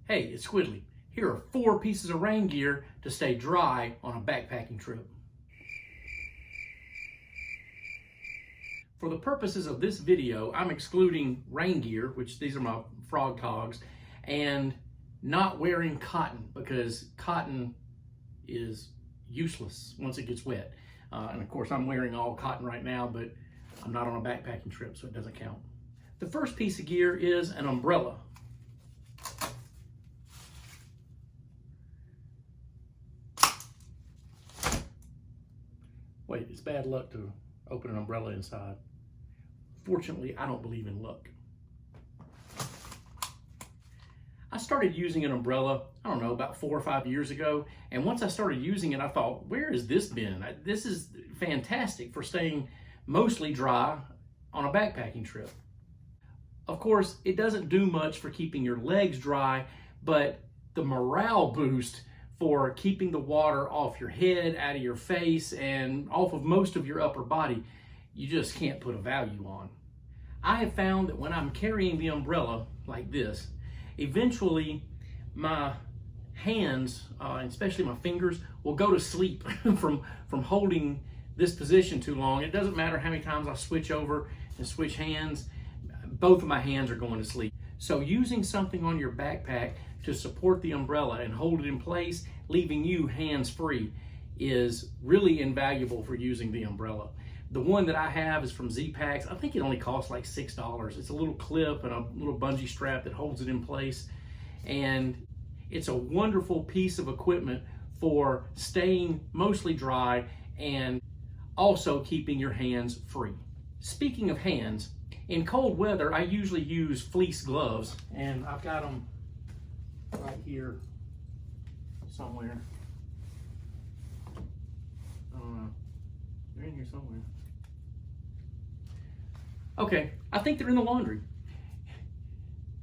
Hey, it's Squidly. Here are 4 pieces of rain gear to stay dry on a backpacking trip. For the purposes of this video, I'm excluding rain gear, which these are my Frog Togs, and not wearing cotton because cotton is useless once it gets wet. And of course, I'm wearing all cotton right now, but I'm not on a backpacking trip, so it doesn't count. The first piece of gear is an umbrella. Wait, it's bad luck to open an umbrella inside. Fortunately, I don't believe in luck. I started using an umbrella, I don't know, about 4 or 5 years ago. And once I started using it, I thought, where has this been? This is fantastic for staying mostly dry on a backpacking trip. Of course, it doesn't do much for keeping your legs dry, but the morale boost for keeping the water off your head, out of your face, and off of most of your upper body, you just can't put a value on. I have found that when I'm carrying the umbrella like this, eventually my hands, especially my fingers, will go to sleep from holding this position too long. It doesn't matter how many times I switch over and switch hands, both of my hands are going to sleep. So using something on your backpack to support the umbrella and hold it in place, leaving you hands-free, is really invaluable for using the umbrella. The one that I have is from Z-Packs. I think it only costs like $6. It's a little clip and a little bungee strap that holds it in place. And it's a wonderful piece of equipment for staying mostly dry and also keeping your hands free. Speaking of hands, in cold weather, I usually use fleece gloves, and I've got them right here somewhere. They're in here somewhere. Okay, I think they're in the laundry.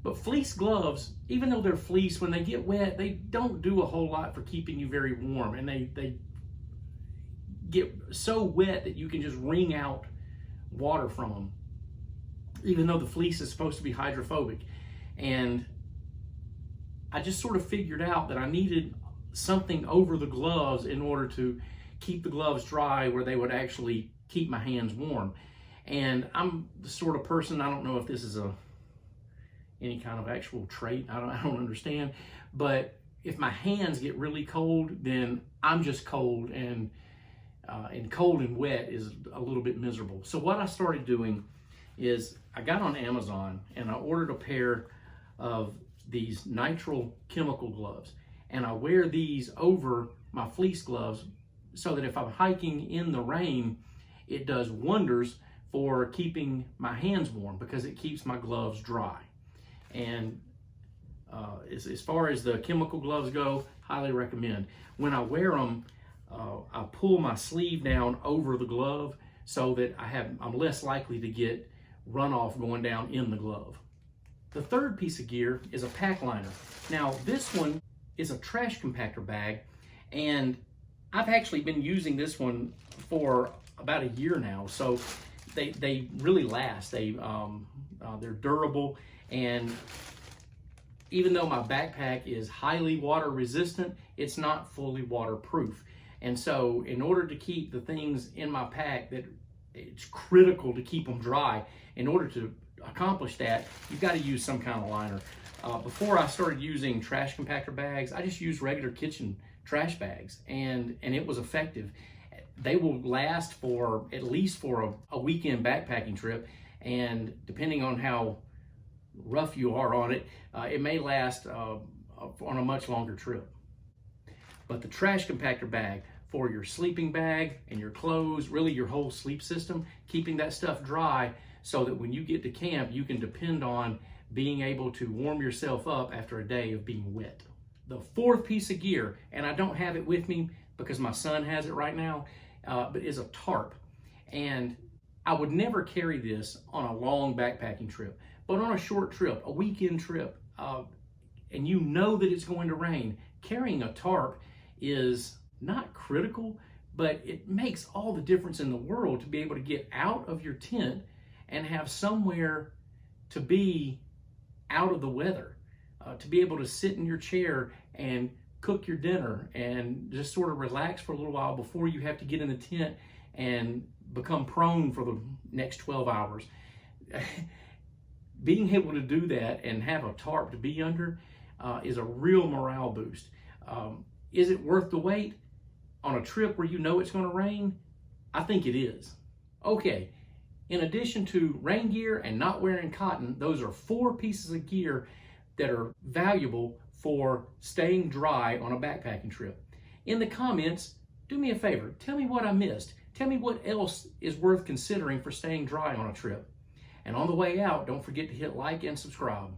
But fleece gloves, even though they're fleece, when they get wet, they don't do a whole lot for keeping you very warm. And they get so wet that you can just wring out water from them, even though the fleece is supposed to be hydrophobic. And I just sort of figured out that I needed something over the gloves in order to keep the gloves dry where they would actually keep my hands warm. And I'm the sort of person, I don't know if this is any kind of actual trait, I don't understand, but if my hands get really cold, then I'm just cold, and cold and wet is a little bit miserable. So what I started doing is I got on Amazon and I ordered a pair of these nitrile chemical gloves, and I wear these over my fleece gloves so that if I'm hiking in the rain, it does wonders for keeping my hands warm because it keeps my gloves dry. And as far as the chemical gloves go, highly recommend. When I wear them, I pull my sleeve down over the glove so that I'm less likely to get runoff going down in the glove. The third piece of gear is a pack liner. Now this one is a trash compactor bag, and I've actually been using this one for about a year now. So they really last. They're durable, and even though my backpack is highly water resistant, it's not fully waterproof. And so in order to keep the things in my pack that it's critical to keep them dry, in order to accomplish that, you've got to use some kind of liner. Before I started using trash compactor bags, I just used regular kitchen trash bags, and it was effective. They will last for at least for a weekend backpacking trip, and depending on how rough you are on it, it may last on a much longer trip. But the trash compactor bag for your sleeping bag and your clothes, really your whole sleep system, keeping that stuff dry so that when you get to camp, you can depend on being able to warm yourself up after a day of being wet. The fourth piece of gear, and I don't have it with me because my son has it right now, but is a tarp. And I would never carry this on a long backpacking trip, but on a short trip, a weekend trip, and you know that it's going to rain, carrying a tarp is not critical, but it makes all the difference in the world to be able to get out of your tent and have somewhere to be out of the weather. to be able to sit in your chair and cook your dinner and just sort of relax for a little while before you have to get in the tent and become prone for the next 12 hours. Being able to do that and have a tarp to be under is a real morale boost. Is it worth the wait on a trip where you know it's going to rain? I think it is. Okay, in addition to rain gear and not wearing cotton, those are 4 pieces of gear that are valuable for staying dry on a backpacking trip. In the comments, do me a favor, tell me what I missed. Tell me what else is worth considering for staying dry on a trip. And on the way out, don't forget to hit like and subscribe.